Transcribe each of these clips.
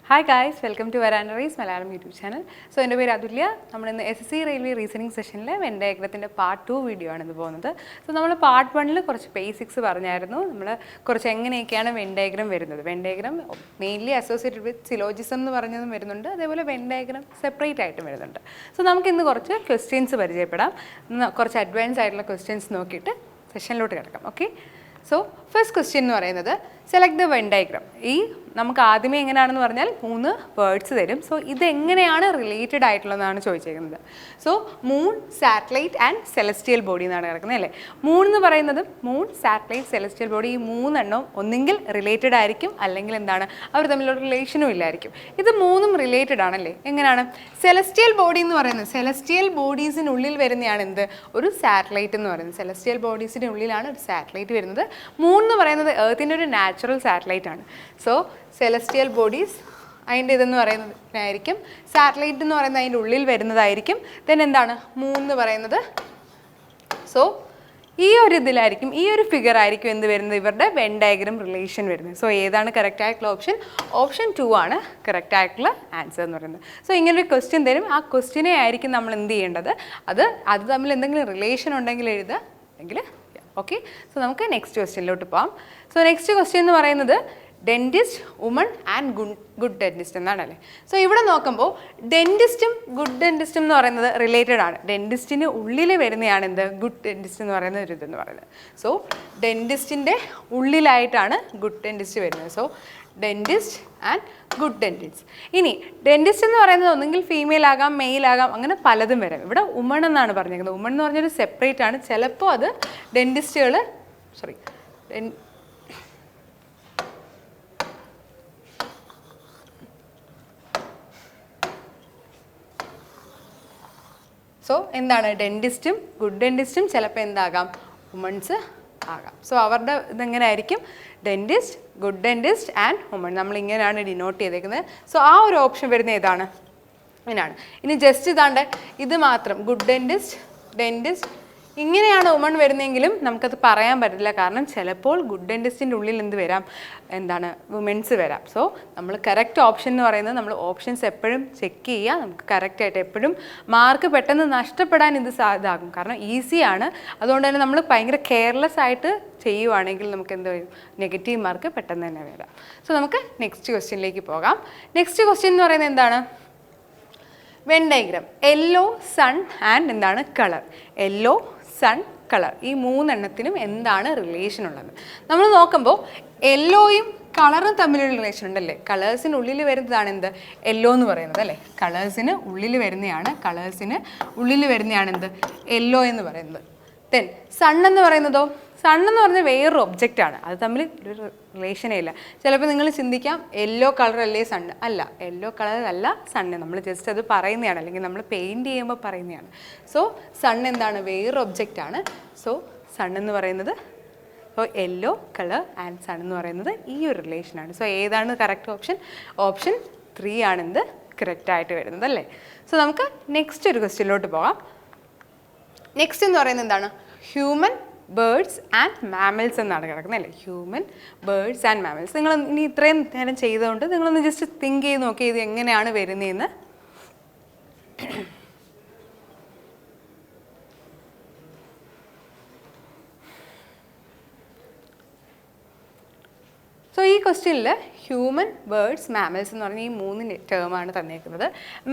Hi guys, welcome to Veranda Race Malayalam YouTube channel. So, എൻ്റെ പേര് അതുല്യ. നമ്മൾ ഇന്ന് SSC റെയിൽവേ റീസണിംഗ് സെഷനിലെ വെൻ ഡയഗ്രത്തിൻ്റെ പാർട്ട് 2 വീഡിയോ ആണ് ഇത് പോകുന്നത്. സോ നമ്മൾ പാർട്ട് 1 കുറച്ച് ബേസിക്സ് പറഞ്ഞായിരുന്നു. നമ്മൾ കുറച്ച് എങ്ങനെയൊക്കെയാണ് വെൻ ഡയഗ്രം വരുന്നത്. Venn diagram mainly associated with syllogism എന്ന് പറഞ്ഞതും വരുന്നുണ്ട്. അതേപോലെ വെൻ ഡയഗ്രം സെപ്പറേറ്റ് ആയിട്ടും വരുന്നുണ്ട്. സോ നമുക്ക് ഇന്ന് കുറച്ച് ക്വസ്റ്റ്യൻസ് പരിചയപ്പെടാം. കുറച്ച് അഡ്വാൻസ് ആയിട്ടുള്ള ക്വസ്റ്റ്യൻസ് നോക്കിയിട്ട് സെഷനിലോട്ട് കിടക്കാം. ഓക്കെ. സോ ഫസ്റ്റ് ക്വസ്റ്റ്യൻ എന്ന് പറയുന്നത് സെലക്ട് ദ വെൻ ഡയഗ്രം. ഈ നമുക്ക് ആദ്യമേ എങ്ങനെയാണെന്ന് പറഞ്ഞാൽ 3 വേർഡ്സ് തരും. സോ ഇതെങ്ങനെയാണ് റിലേറ്റഡ് ആയിട്ടുള്ളതെന്നാണ് ചോദിച്ചേക്കുന്നത്. So moon, satellite and celestial body എന്നാണ് കിടക്കുന്നത് അല്ലേ. മൂൺ എന്ന് പറയുന്നത് മൂൺ, സാറ്റലൈറ്റ്, സെലസ്റ്റിയൽ ബോഡി ഈ 3 എണ്ണവും ഒന്നെങ്കിൽ റിലേറ്റഡ് ആയിരിക്കും, അല്ലെങ്കിൽ എന്താണ് അവർ തമ്മിലുള്ള റിലേഷനും ഇല്ലായിരിക്കും. ഇത് 3ഉം റിലേറ്റഡ് ആണല്ലേ. എങ്ങനെയാണ്? സെലസ്റ്റിയൽ ബോഡി എന്ന് പറയുന്നത് സെലസ്റ്റിയൽ ബോഡീസിനുള്ളിൽ വരുന്നതാണ് എന്ത്? ഒരു സാറ്റലൈറ്റ് എന്ന് പറയുന്നത്. സെലസ്റ്റിയൽ ബോഡീസിൻ്റെ ഉള്ളിലാണ് ഒരു സാറ്റലൈറ്റ് വരുന്നത്. മൂൺ എന്ന് പറയുന്നത് എർത്തിൻ്റെ ഒരു നാച്ചുറൽ സാറ്റലൈറ്റ് ആണ്. സോ സെലസ്റ്റിയൽ ബോഡീസ് അതിൻ്റെ ഇതെന്ന് പറയുന്നതായിരിക്കും. സാറ്റലൈറ്റ് എന്ന് പറയുന്നത് അതിൻ്റെ ഉള്ളിൽ വരുന്നതായിരിക്കും. ദെൻ എന്താണ് മൂൺ എന്ന് പറയുന്നത്? സോ ഈ ഒരു ഇതിലായിരിക്കും, ഈ ഒരു ഫിഗർ ആയിരിക്കും എന്ത് വരുന്നത്? ഇവരുടെ വെൻ ഡയഗ്രം റിലേഷൻ വരുന്നത്. സോ ഏതാണ് കറക്റ്റ് ആയിട്ടുള്ള ഓപ്ഷൻ? ഓപ്ഷൻ 2 ആണ് കറക്റ്റ് ആയിട്ടുള്ള ആൻസർ എന്ന് പറയുന്നത്. സോ ഇങ്ങനൊരു ക്വസ്റ്റ്യൻ തരും. ആ ക്വസ്റ്റ്യനെ ആയിരിക്കും നമ്മൾ എന്ത് ചെയ്യേണ്ടത്? അത് തമ്മിൽ എന്തെങ്കിലും റിലേഷൻ ഉണ്ടെങ്കിൽ എഴുതുക, അല്ലെങ്കിൽ ഓക്കെ. സോ നമുക്ക് നെക്സ്റ്റ് ക്വസ്റ്റ്യനിലോട്ട് പോകാം. സോ നെക്സ്റ്റ് ക്വസ്റ്റ്യൻ എന്ന് പറയുന്നത് dentist, woman and good dentist എന്നാണല്ലേ. സോ ഇവിടെ നോക്കുമ്പോൾ ഡെൻറ്റിസ്റ്റും ഗുഡ് ഡെൻറ്റിസ്റ്റും എന്ന് പറയുന്നത് റിലേറ്റഡ് ആണ്. ഡെൻറ്റിസ്റ്റിന് ഉള്ളിൽ വരുന്നതാണ് എന്ത്? ഗുഡ് ഡെൻറ്റിസ്റ്റ് എന്ന് പറയുന്ന ഒരു ഇതെന്ന് പറയുന്നത്. സോ ഡെൻറ്റിസ്റ്റിൻ്റെ ഉള്ളിലായിട്ടാണ് ഗുഡ് ഡെൻറ്റിസ്റ്റ് വരുന്നത്. So dentist and good dentist. ഇനി ഡെൻറ്റിസ്റ്റ് എന്ന് പറയുന്നത് ഒന്നെങ്കിൽ ഫീമെയിൽ ആകാം, മെയിൽ ആകാം, അങ്ങനെ പലതും വരാം. ഇവിടെ വുമൺ എന്നാണ് പറഞ്ഞിരിക്കുന്നത്. വുമൺ എന്ന് പറഞ്ഞൊരു സെപ്പറേറ്റ് ആണ്. ചിലപ്പോൾ അത് ഡെൻറ്റിസ്റ്റുകൾ സോ എന്താണ്? ഡെൻറ്റിസ്റ്റും ഗുഡ് ഡെൻറ്റിസ്റ്റും ചിലപ്പോൾ എന്താകാം? വുമൺസ് ആകാം. സോ അവരുടെ ഇതെങ്ങനെ ആയിരിക്കും? Dentist, good dentist and woman. നമ്മളിങ്ങനെയാണ് ഡിനോട്ട് ചെയ്തേക്കുന്നത്. സോ ആ ഒരു ഓപ്ഷൻ വരുന്ന ഏതാണ്? ഇങ്ങനെയാണ്. ഇനി ജസ്റ്റ് ഇതാണ്ട് ഇത് മാത്രം ഗുഡ് ഡെൻറ്റിസ്റ്റ്, ഡെൻറ്റിസ്റ്റ് ഇങ്ങനെയാണ് വുമൺ വരുന്നതെങ്കിലും നമുക്കത് പറയാൻ പറ്റില്ല. കാരണം ചിലപ്പോൾ ഗുഡ് ഡെൻറ്റിസ്റ്റിൻ്റെ ഉള്ളിൽ എന്ത് വരാം? എന്താണ്? വുമൻസ് വരാം. സോ നമ്മൾ കറക്റ്റ് ഓപ്ഷൻ എന്ന് പറയുന്നത് നമ്മൾ ഓപ്ഷൻസ് എപ്പോഴും ചെക്ക് ചെയ്യുക. നമുക്ക് കറക്റ്റായിട്ട് എപ്പോഴും മാർക്ക് പെട്ടെന്ന് നഷ്ടപ്പെടാൻ ഇത് ഇതാകും. കാരണം ഈസിയാണ്. അതുകൊണ്ട് തന്നെ നമ്മൾ ഭയങ്കര കെയർലെസ് ആയിട്ട് ചെയ്യുവാണെങ്കിൽ നമുക്ക് എന്ത് വരും? നെഗറ്റീവ് മാർക്ക് പെട്ടെന്ന് തന്നെ വരാം. സോ നമുക്ക് നെക്സ്റ്റ് ക്വസ്റ്റ്യനിലേക്ക് പോകാം. നെക്സ്റ്റ് ക്വസ്റ്റ്യൻ എന്ന് പറയുന്നത് എന്താണ്? When diagram yellow, sun and എന്താണ്? കളർ. യെല്ലോ, സൺ, കളർ ഈ 3 എണ്ണത്തിനും എന്താണ് റിലേഷൻ ഉള്ളത്? നമ്മൾ നോക്കുമ്പോൾ യെല്ലോയും കളറും തമ്മിലുള്ള റിലേഷൻ ഉണ്ടല്ലേ. കളേഴ്സിന് ഉള്ളിൽ വരുന്നതാണ് എന്ത്? യെല്ലോ എന്ന് പറയുന്നത് അല്ലേ. കളേഴ്സിന് ഉള്ളിൽ വരുന്നതാണ് എന്ത്? യെല്ലോ എന്ന് പറയുന്നത്. ദെൻ സൺ എന്ന് പറയുന്നതോ? സൺ എന്ന് പറഞ്ഞാൽ വേറൊരു ഒബ്ജക്റ്റാണ്. അത് തമ്മിൽ ഒരു റിലേഷനേ ഇല്ല. ചിലപ്പോൾ നിങ്ങൾ ചിന്തിക്കാം യെല്ലോ കളർ അല്ലേ സണ്ണ്. അല്ല, യെല്ലോ കളർ അല്ല സണ്ണ്. നമ്മൾ ജസ്റ്റ് അത് പറയുന്നതാണ്, അല്ലെങ്കിൽ നമ്മൾ പെയിൻറ്റ് ചെയ്യുമ്പോൾ പറയുന്നതാണ്. സോ സൺ എന്താണ്? വേറൊരു ഒബ്ജക്റ്റാണ്. സോ സൺ എന്ന് പറയുന്നത് യെല്ലോ കളർ ആൻഡ് സൺ എന്ന് പറയുന്നത് ഈ ഒരു റിലേഷനാണ്. സോ ഏതാണ് കറക്റ്റ് ഓപ്ഷൻ? ഓപ്ഷൻ 3 ആണെന്ത് കറക്റ്റായിട്ട് വരുന്നത് അല്ലേ. സോ നമുക്ക് നെക്സ്റ്റ് ഒരു ക്വസ്റ്റ്യനിലോട്ട് പോകാം. നെക്സ്റ്റ് എന്ന് പറയുന്നത് എന്താണ്? ഹ്യൂമൻ, ബേർഡ്സ് ആൻഡ് മാമൽസ് എന്നാണ് കിടക്കുന്നത് അല്ലേ. Human, birds and mammals. നിങ്ങൾ ഇനി ഇത്രയും നേരം ചെയ്തുകൊണ്ട് നിങ്ങളൊന്ന് ജസ്റ്റ് തിങ്ക് ചെയ്ത് നോക്കി ഇത് എങ്ങനെയാണ് വരുന്നതെന്ന്. സോ ഈ ക്വസ്റ്റ്യനിൽ ഹ്യൂമൻ, ബേർഡ്സ്, മാമൽസ് എന്ന് പറഞ്ഞ ഈ 3 ടേമാണ് തന്നേക്കുന്നത്.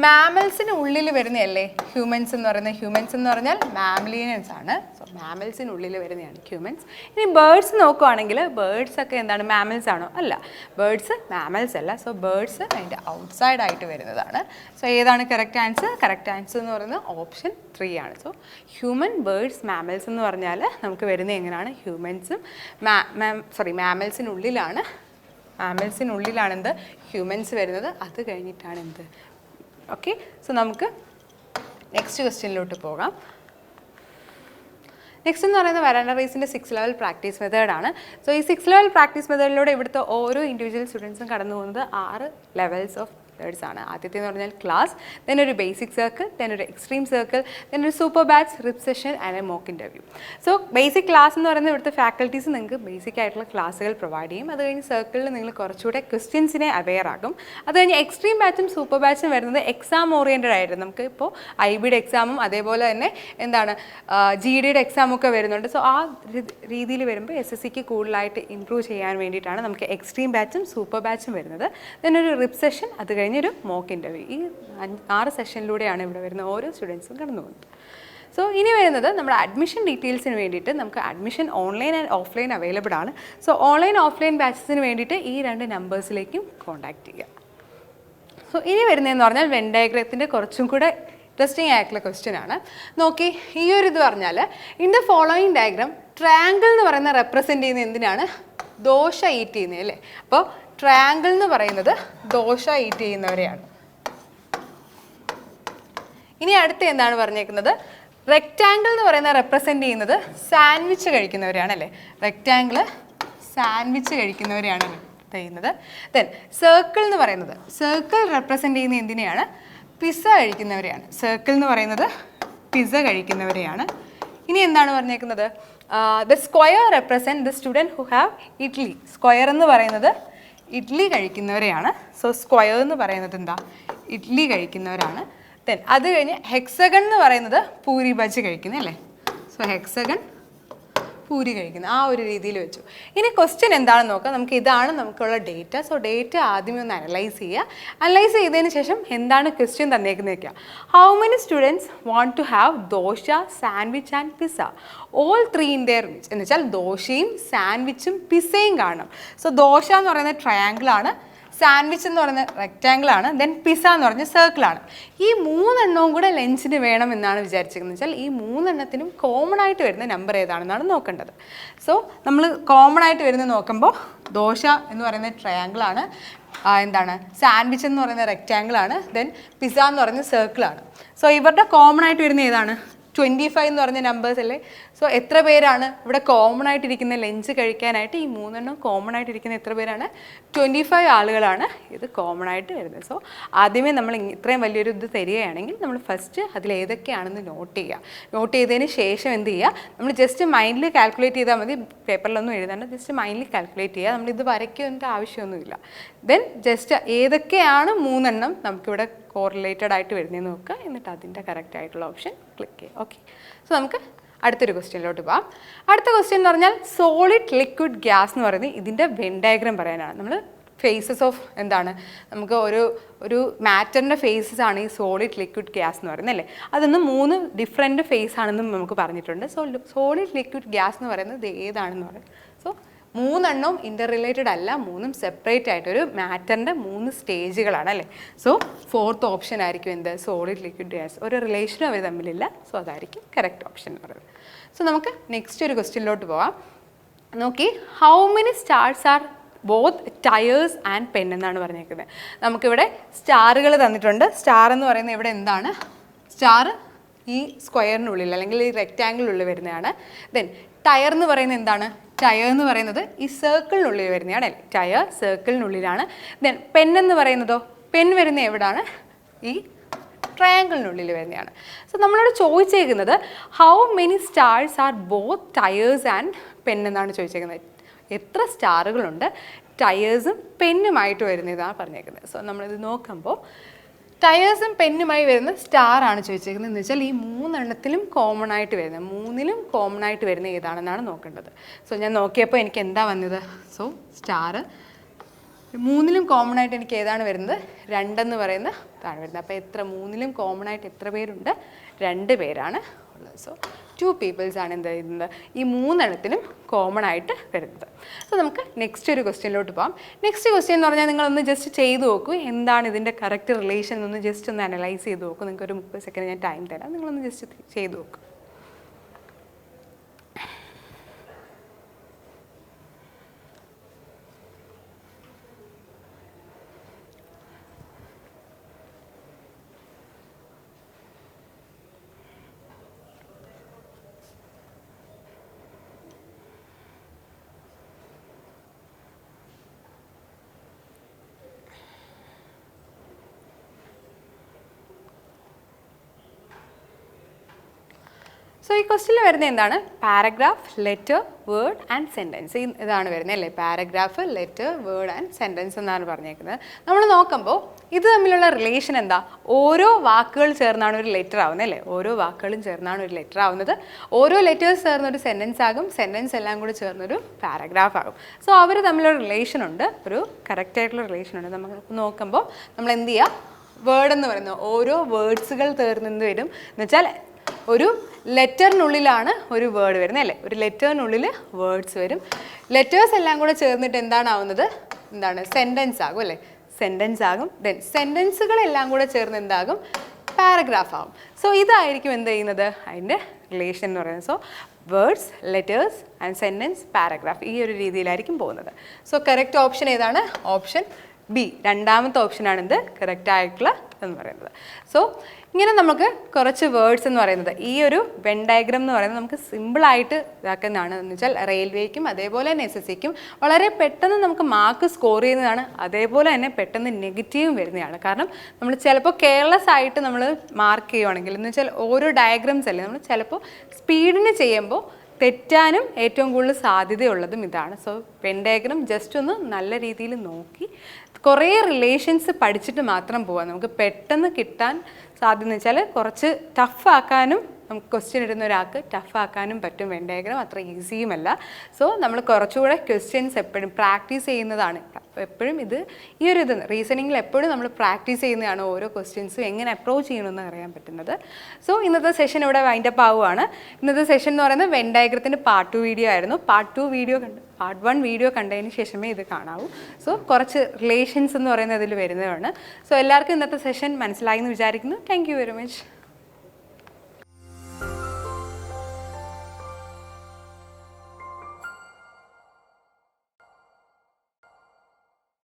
മാമൽസിന് ഉള്ളിൽ വരുന്നതല്ലേ ഹ്യൂമൻസ് എന്ന് പറയുന്നത്. ഹ്യൂമൻസ് എന്ന് പറഞ്ഞാൽ മാമലിയൻസ് ആണ്. സോ മാമൽസിനുള്ളിൽ വരുന്നതാണ് ഹ്യൂമൻസ്. ഇനി ബേർഡ്സ് നോക്കുവാണെങ്കിൽ ബേർഡ്സ് ഒക്കെ എന്താണ്? മാമൽസ് ആണോ? അല്ല, ബേർഡ്സ് മാമൽസ് അല്ല. സോ ബേർഡ്സ് അതിൻ്റെ ഔട്ട്സൈഡ് ആയിട്ട് വരുന്നതാണ്. സോ ഏതാണ് കറക്റ്റ് ആൻസർ? കറക്റ്റ് ആൻസർ എന്ന് പറയുന്നത് ഓപ്ഷൻ 3 ആണ്. സോ ഹ്യൂമൻ, ബേർഡ്സ്, മാമൽസ് എന്ന് പറഞ്ഞാൽ നമുക്ക് വരുന്നത് എങ്ങനെയാണ്? ഹ്യൂമൻസും മാമൽസിനുള്ളിലാണ് എന്ത്? ഹ്യൂമൻസ് വരുന്നത്. അത് കഴിഞ്ഞിട്ടാണ് എന്ത്? ഓക്കെ. സോ നമുക്ക് നെക്സ്റ്റ് ക്വസ്റ്റ്യനിലോട്ട് പോകാം. നെക്സ്റ്റ് എന്ന് പറയുന്നത് വരാൻഡ റേസിൻ്റെ 6 ലെവൽ പ്രാക്ടീസ് മെത്തേഡാണ്. സോ ഈ 6 ലെവൽ പ്രാക്ടീസ് മെത്തേഡിലൂടെ ഇവിടുത്തെ ഓരോ ഇൻഡിവിജ്വൽ സ്റ്റുഡൻസും കടന്നു പോകുന്നത് 6 ലെവൽസ് ഓഫ് മെത്തേഡ്സ് ആണ്. ആദ്യത്തെ എന്ന് പറഞ്ഞാൽ ക്ലാസ്, ദെൻ ഒരു ബേസിക് സർക്കിൾ, ദെൻ ഒരു എക്സ്ട്രീം സർക്കിൾ, ദെൻ ഒരു super batch, rip session and A mock interview. So basic class എന്ന് പറയുന്നത് ഇവിടുത്തെ ഫാക്കൽറ്റീസ് നിങ്ങൾക്ക് ബേസിക് ആയിട്ടുള്ള ക്ലാസ്സുകൾ പ്രൊവൈഡ് ചെയ്യും. അത് കഴിഞ്ഞ് സർക്കിളിൽ നിങ്ങൾ കുറച്ചുകൂടെ ക്വസ്റ്റ്യൻസിനെ അവെയർ ആകും. അത് കഴിഞ്ഞ് എക്സ്ട്രീം ബാച്ചും സൂപ്പർ ബാച്ചും വരുന്നത് എക്സാം ഓറിയൻറ്റഡ് ആയിട്ട്, നമുക്ക് ഇപ്പോൾ IBയുടെ എക്സാമും അതേപോലെ തന്നെ എന്താണ് GDയുടെ എക്സാമൊക്കെ വരുന്നുണ്ട്. സോ ആ രീതിയിൽ വരുമ്പോൾ SSCക്ക് കൂടുതലായിട്ട് ഇമ്പ്രൂവ് ചെയ്യാൻ വേണ്ടിയിട്ടാണ് നമുക്ക് എക്സ്ട്രീം ബാച്ചും സൂപ്പർ ബാച്ചും വരുന്നത്. ദെൻ ഒരു റിപ്പ് സെഷൻ, അത് കഴിഞ്ഞൊരു മോക്ക് ഇൻ്റർവ്യൂ. ഈ 6 സെഷനിലൂടെയാണ് ഇവിടെ വരുന്ന ഓരോ സ്റ്റുഡൻസും കടന്നു പോകുന്നത്. സോ ഇനി വരുന്നത് നമ്മുടെ അഡ്മിഷൻ ഡീറ്റെയിൽസിന് വേണ്ടിയിട്ട് നമുക്ക് admission online and offline available ആണ്. സോ ഓൺലൈൻ ഓഫ്ലൈൻ ബാച്ചസിന് വേണ്ടിയിട്ട് ഈ 2 നമ്പേഴ്സിലേക്കും കോൺടാക്റ്റ് ചെയ്യുക. സോ ഇനി വരുന്നതെന്ന് പറഞ്ഞാൽ വെൻ ഡയഗ്രത്തിൻ്റെ കുറച്ചും കൂടെ ഇൻട്രസ്റ്റിംഗ് ആയിട്ടുള്ള ക്വസ്റ്റ്യൻ ആണ്. നോക്കി, ഈ ഒരു ഇത് പറഞ്ഞാൽ in the following diagram triangle എന്ന് പറയുന്ന റെപ്രസെൻറ്റ് ചെയ്യുന്ന എന്തിനാണ്? ദോശ ഈറ്റ് ചെയ്യുന്നത് അല്ലേ. അപ്പോൾ ട്രയാങ്കിൾ എന്ന് പറയുന്നത് ദോശ ഈറ്റ് ചെയ്യുന്നവരെയാണ്. ഇനി അടുത്ത് എന്താണ് പറഞ്ഞേക്കുന്നത്? റെക്റ്റാങ്കിൾ എന്ന് പറയുന്ന റെപ്രസെൻറ്റ് ചെയ്യുന്നത് സാൻഡ്വിച്ച് കഴിക്കുന്നവരെയാണ് അല്ലേ. റെക്റ്റാങ്കിൾ സാൻഡ്വിച്ച് കഴിക്കുന്നവരെയാണ് ചെയ്യുന്നത്. ദെൻ സർക്കിൾ എന്ന് പറയുന്നത്, സർക്കിൾ റെപ്രസെൻറ്റ് ചെയ്യുന്ന എന്തിനെയാണ്? പിസ്സ കഴിക്കുന്നവരെയാണ്. സർക്കിൾ എന്ന് പറയുന്നത് പിസ്സ കഴിക്കുന്നവരെയാണ്. ഇനി എന്താണ് പറഞ്ഞേക്കുന്നത്? The square represent the student who have idli. Square എന്ന് പറയുന്നത് ഇഡ്ലി കഴിക്കുന്നവരെയാണ്. സോ സ്ക്വയർ എന്ന് പറയുന്നത് എന്താ? ഇഡ്ലി കഴിക്കുന്നവരാണ്. ദെൻ അത് കഴിഞ്ഞ് ഹെക്സഗൺ എന്ന് പറയുന്നത് പൂരി ബജി കഴിക്കുന്നത് അല്ലേ. സോ ഹെക്സഗൺ പൂരി കഴിക്കുന്നത്, ആ ഒരു രീതിയിൽ വെച്ചു. ഇനി ക്വസ്റ്റ്യൻ എന്താണെന്ന് നോക്കാം. നമുക്ക് ഇതാണ് നമുക്കുള്ള ഡേറ്റ. സോ ഡേറ്റ ആദ്യമേ ഒന്ന് അനലൈസ് ചെയ്യുക. അനലൈസ് ചെയ്തതിന് ശേഷം എന്താണ് ക്വസ്റ്റ്യൻ തന്നേക്കുന്നത് വയ്ക്കുക. How many students want to have dosa, sandwich and pizza all 3 in their reach. എന്ന് വെച്ചാൽ ദോശയും സാൻഡ്വിച്ചും പിസ്സയും കാണണം. സോ ദോശ എന്ന് പറയുന്നത് ട്രയാങ്കിളാണ്, സാൻഡ്വിച്ച് എന്ന് പറയുന്നത് റെക്റ്റാങ്കിളാണ്, ദെൻ പിസ്സ എന്ന് പറഞ്ഞ സർക്കിളാണ്. ഈ 3 എണ്ണവും കൂടെ ലഞ്ചിന് വേണം എന്നാണ് വിചാരിച്ചിരിക്കുന്നത്. വെച്ചാൽ ഈ 3 എണ്ണത്തിനും കോമൺ ആയിട്ട് വരുന്ന നമ്പർ ഏതാണെന്നാണ് നോക്കേണ്ടത്. സോ നമ്മൾ കോമൺ ആയിട്ട് വരുന്നത് നോക്കുമ്പോൾ ദോശ എന്ന് പറയുന്നത് ട്രയാങ്കിളാണ്, എന്താണ് സാൻഡ്വിച്ച് എന്ന് പറയുന്നത് റെക്റ്റാങ്കിളാണ്, ദെൻ പിസ്സ എന്ന് പറയുന്നത് സർക്കിളാണ്. സോ ഇവരുടെ കോമൺ ആയിട്ട് വരുന്ന ഏതാണ്? 25 എന്ന് പറഞ്ഞ നമ്പേഴ്സ് അല്ലേ. സോ എത്ര പേരാണ് ഇവിടെ കോമൺ ആയിട്ടിരിക്കുന്ന ലഞ്ച് കഴിക്കാനായിട്ട്? ഈ 3 എണ്ണം കോമൺ ആയിട്ടിരിക്കുന്ന എത്ര പേരാണ്? 25 ആളുകളാണ് ഇത് കോമൺ ആയിട്ട് വരുന്നത്. സോ ആദ്യമേ നമ്മൾ ഇത്രയും വലിയൊരു ഇത് തരികയാണെങ്കിൽ നമ്മൾ ഫസ്റ്റ് അതിൽ ഏതൊക്കെയാണെന്ന് നോട്ട് ചെയ്യുക. നോട്ട് ചെയ്തതിന് ശേഷം എന്ത് ചെയ്യുക? നമ്മൾ ജസ്റ്റ് മൈൻഡിൽ കാൽക്കുലേറ്റ് ചെയ്താൽ മതി. പേപ്പറിലൊന്നും എഴുതാണ്ട് ജസ്റ്റ് മൈൻഡിൽ കാൽക്കുലേറ്റ് ചെയ്യുക. നമ്മളിത് വരയ്ക്കേണ്ട ആവശ്യമൊന്നുമില്ല. ദെൻ ജസ്റ്റ് ഏതൊക്കെയാണ് 3 എണ്ണം നമുക്കിവിടെ കോറിലേറ്റഡ് ആയിട്ട് വരുന്നതെന്ന് നോക്കുക. എന്നിട്ട് അതിൻ്റെ കറക്റ്റ് ആയിട്ടുള്ള ഓപ്ഷൻ ക്ലിക്ക് ചെയ്യുക. ഓക്കെ. സോ നമുക്ക് അടുത്തൊരു ക്വസ്റ്റ്യനിലോട്ട് പോകാം. അടുത്ത ക്വസ്റ്റ്യൻ എന്ന് പറഞ്ഞാൽ സോളിഡ് ലിക്വിഡ് ഗ്യാസ് എന്ന് പറയുന്നത് ഇതിൻ്റെ വെൻ ഡയഗ്രാം പറയാനാണ്. നമ്മൾ ഫേസസ് ഓഫ് എന്താണ്, നമുക്ക് ഒരു മാറ്ററിൻ്റെ ഫേസസ് ആണ് ഈ സോളിഡ് ലിക്വിഡ് ഗ്യാസ് എന്ന് പറയുന്നത് അല്ലേ. അതൊന്ന് 3 ഡിഫറെൻറ്റ് ഫേസ് ആണെന്നും നമുക്ക് പറഞ്ഞിട്ടുണ്ട്. സോ സോളിഡ് ലിക്വിഡ് ഗ്യാസ് എന്ന് പറയുന്നത് ഏതാണെന്ന് പറയും. സോ 3 എണ്ണവും ഇൻ്റർ റിലേറ്റഡ് അല്ല, 3ഉം സെപ്പറേറ്റ് ആയിട്ടൊരു മാറ്ററിൻ്റെ 3 സ്റ്റേജുകളാണ് അല്ലേ. സോ 4th ഓപ്ഷൻ ആയിരിക്കും എന്ത്? Solid liquid gas. ഒരു റിലേഷനും അവർ തമ്മിലില്ല. സോ അതായിരിക്കും കറക്റ്റ് ഓപ്ഷൻ എന്ന് പറയുന്നത്. സോ നമുക്ക് നെക്സ്റ്റ് ഒരു ക്വസ്റ്റ്യനിലോട്ട് പോവാം. നോക്കി, how many stars are both tyres and pen എന്നാണ് പറഞ്ഞേക്കുന്നത്. നമുക്കിവിടെ സ്റ്റാറുകൾ തന്നിട്ടുണ്ട്. സ്റ്റാർ എന്ന് പറയുന്നത് ഇവിടെ എന്താണ്? സ്റ്റാർ ഈ സ്ക്വയറിനുള്ളിൽ അല്ലെങ്കിൽ ഈ റെക്റ്റാങ്കിളിനുള്ളിൽ വരുന്നതാണ്. ദെൻ ടയർ എന്ന് പറയുന്നത് എന്താണ്? ടയർ എന്ന് പറയുന്നത് ഈ സർക്കിളിനുള്ളിൽ വരുന്നതാണ് അല്ലേ. ടയർ സർക്കിളിനുള്ളിലാണ്. ദെൻ പെൻ എന്ന് പറയുന്നതോ? പെൻ വരുന്ന എവിടാണ്? ഈ ട്രയാങ്കിളിനുള്ളിൽ വരുന്നതാണ്. സോ നമ്മളോട് ചോദിച്ചേക്കുന്നത് how many stars are both tyres and pen എന്നാണ് ചോദിച്ചേക്കുന്നത്. എത്ര സ്റ്റാറുകളുണ്ട് ടയേഴ്സും പെന്നുമായിട്ട് വരുന്നതാണ് പറഞ്ഞേക്കുന്നത്. സോ നമ്മളിത് നോക്കുമ്പോൾ ടയേഴ്സും പെന്നുമായി വരുന്ന സ്റ്റാർ ആണ് ചോദിച്ചേക്കുന്നത്. എന്ന് വെച്ചാൽ ഈ 3 എണ്ണത്തിലും കോമൺ ആയിട്ട് വരുന്നത്, 3ലും കോമൺ ആയിട്ട് വരുന്ന ഏതാണെന്നാണ് നോക്കേണ്ടത്. സോ ഞാൻ നോക്കിയപ്പോൾ എനിക്ക് എന്താ വന്നത്? സോ സ്റ്റാർ 3ലും കോമൺ ആയിട്ട് എനിക്ക് ഏതാണ് വരുന്നത്? 2 എന്ന് പറയുന്ന ഇതാണ് വരുന്നത്. അപ്പോൾ എത്ര 3ലും കോമൺ ആയിട്ട് എത്ര പേരുണ്ട്? 2 പേരാണ് ഉള്ളത്. സോ 2 പീപ്പിൾസ് ആണ് എന്ത് ചെയ്യുന്നത്? ഈ 3 എണ്ണത്തിലും കോമൺ ആയിട്ട് വരുന്നത്. സോ നമുക്ക് നെക്സ്റ്റ് ഒരു ക്വസ്റ്റ്യനിലോട്ട് പോകാം. നെക്സ്റ്റ് ക്വസ്റ്റ്യൻ എന്ന് പറഞ്ഞാൽ നിങ്ങളൊന്ന് ജസ്റ്റ് ചെയ്ത് നോക്കൂ. എന്താണ് ഇതിൻ്റെ കറക്റ്റ് റിലേഷൻ എന്നൊന്ന് ജസ്റ്റ് ഒന്ന് അനലൈസ് ചെയ്ത് നോക്കൂ. നിങ്ങൾക്ക് ഒരു 30 സെക്കൻഡ് ഞാൻ ടൈം തരാം. നിങ്ങളൊന്ന് ജസ്റ്റ് ചെയ്ത് നോക്കൂ. സോ ഈ ക്വസ്റ്റ്യനിൽ വരുന്നത് എന്താണ്? Paragraph, letter, word and sentence. ഇതാണ് വരുന്നത് അല്ലേ? Paragraph, letter, word and sentence എന്നാണ് പറഞ്ഞേക്കുന്നത്. നമ്മൾ നോക്കുമ്പോൾ ഇത് തമ്മിലുള്ള റിലേഷൻ എന്താ? ഓരോ വാക്കുകൾ ചേർന്നാണ് ഒരു ലെറ്റർ ആവുന്നത് അല്ലേ? ഓരോ വാക്കുകളും ചേർന്നാണ് ഒരു ലെറ്റർ ആവുന്നത്. ഓരോ ലെറ്റേഴ്സ് ചേർന്നൊരു സെൻറ്റൻസ് ആകും, സെൻറ്റൻസ് എല്ലാം കൂടി ചേർന്നൊരു പാരഗ്രാഫ് ആകും. സോ അവർ തമ്മിലൊരു റിലേഷൻ ഉണ്ട്, ഒരു കറക്റ്റായിട്ടുള്ള റിലേഷൻ ഉണ്ട്. നമ്മൾ നോക്കുമ്പോൾ നമ്മൾ എന്ത് ചെയ്യുക? വേർഡ് എന്ന് പറയുന്നത് ഓരോ വേർഡ്സുകൾ ചേർന്ന് വരും എന്ന് വെച്ചാൽ ഒരു ലെറ്ററിനുള്ളിലാണ് ഒരു വേർഡ് വരുന്നത് അല്ലേ? ഒരു ലെറ്ററിനുള്ളിൽ വേർഡ്സ് വരും. ലെറ്റേഴ്സ് എല്ലാം കൂടെ ചേർന്നിട്ട് എന്താണാവുന്നത്? സെൻറ്റൻസ് ആകും അല്ലേ? സെൻറ്റൻസ് ആകും. ദെൻ സെൻറ്റൻസുകളെല്ലാം കൂടെ ചേർന്ന് എന്താകും? പാരഗ്രാഫ് ആകും. സോ ഇതായിരിക്കും എന്ത് ചെയ്യുന്നത്? അതിൻ്റെ റിലേഷൻ എന്ന് പറയുന്നത്. So words, letters and sentence, paragraph, ഈ ഒരു രീതിയിലായിരിക്കും പോകുന്നത്. സോ കറക്റ്റ് ഓപ്ഷൻ ഏതാണ്? ഓപ്ഷൻ ബി, രണ്ടാമത്തെ ഓപ്ഷനാണ് എന്ത്? കറക്റ്റ് ആയിട്ടുള്ള എന്ന് പറയുന്നത്. സോ ഇങ്ങനെ നമുക്ക് കുറച്ച് വേർഡ്സ് എന്ന് പറയുന്നത്, ഈ ഒരു വെൻ ഡയഗ്രം എന്ന് പറയുന്നത് നമുക്ക് സിമ്പിളായിട്ട് ഇതാക്കുന്നതാണ്. എന്ന് വെച്ചാൽ റെയിൽവേക്കും അതേപോലെ തന്നെ SSCക്കും വളരെ പെട്ടെന്ന് നമുക്ക് മാർക്ക് സ്കോർ ചെയ്യുന്നതാണ്, അതേപോലെ തന്നെ പെട്ടെന്ന് നെഗറ്റീവും വരുന്നതാണ്. കാരണം നമ്മൾ ചിലപ്പോൾ കെയർലെസ് ആയിട്ട് നമ്മൾ മാർക്ക് ചെയ്യുവാണെങ്കിൽ, എന്ന് വെച്ചാൽ ഓരോ ഡയഗ്രാംസ് അല്ലേ, നമ്മൾ ചിലപ്പോൾ സ്പീഡിന് ചെയ്യുമ്പോൾ തെറ്റാനും ഏറ്റവും കൂടുതൽ സാധ്യതയുള്ളതും ഇതാണ്. സോ വെൻ ഡയഗ്രം ജസ്റ്റ് ഒന്ന് നല്ല രീതിയിൽ നോക്കി കുറേ റിലേഷൻസ് പഠിച്ചിട്ട് മാത്രം പോകാം. നമുക്ക് പെട്ടെന്ന് കിട്ടാൻ സാധ്യത എന്ന് വെച്ചാൽ കുറച്ച് ടഫ് ആക്കാനും, നമുക്ക് ക്വസ്റ്റ്യൻ ഇടുന്ന ഒരാൾക്ക് ടഫ് ആക്കാനും പറ്റും. വെൻ ഡയഗ്രം അത്ര ഈസിയുമല്ല. സോ നമ്മൾ കുറച്ചുകൂടെ ക്വസ്റ്റ്യൻസ് എപ്പോഴും പ്രാക്ടീസ് ചെയ്യുന്നതാണ്. എപ്പോഴും ഈ ഒരു റീസണിങ്ങിൽ എപ്പോഴും നമ്മൾ പ്രാക്ടീസ് ചെയ്യുന്നതാണ് ഓരോ ക്വസ്റ്റ്യൻസും എങ്ങനെ അപ്രോച്ച് ചെയ്യണമെന്ന് അറിയാൻ പറ്റുന്നത്. സോ ഇന്നത്തെ സെഷൻ ഇവിടെ വൈൻഡപ്പ് ആവുകയാണ്. ഇന്നത്തെ സെഷൻ എന്ന് പറയുന്നത് വെൻ ഡയഗ്രത്തിൻ്റെ പാർട്ട് 2 വീഡിയോ ആയിരുന്നു. പാർട്ട് 1 വീഡിയോ കണ്ടതിന് ശേഷമേ ഇത് കാണാവൂ. സോ കുറച്ച് റിലേഷൻസ് എന്ന് പറയുന്നത് ഇതിൽ വരുന്നതാണ്. സോ എല്ലാവർക്കും ഇന്നത്തെ സെഷൻ മനസ്സിലായി എന്ന് വിചാരിക്കുന്നു. Thank you very much.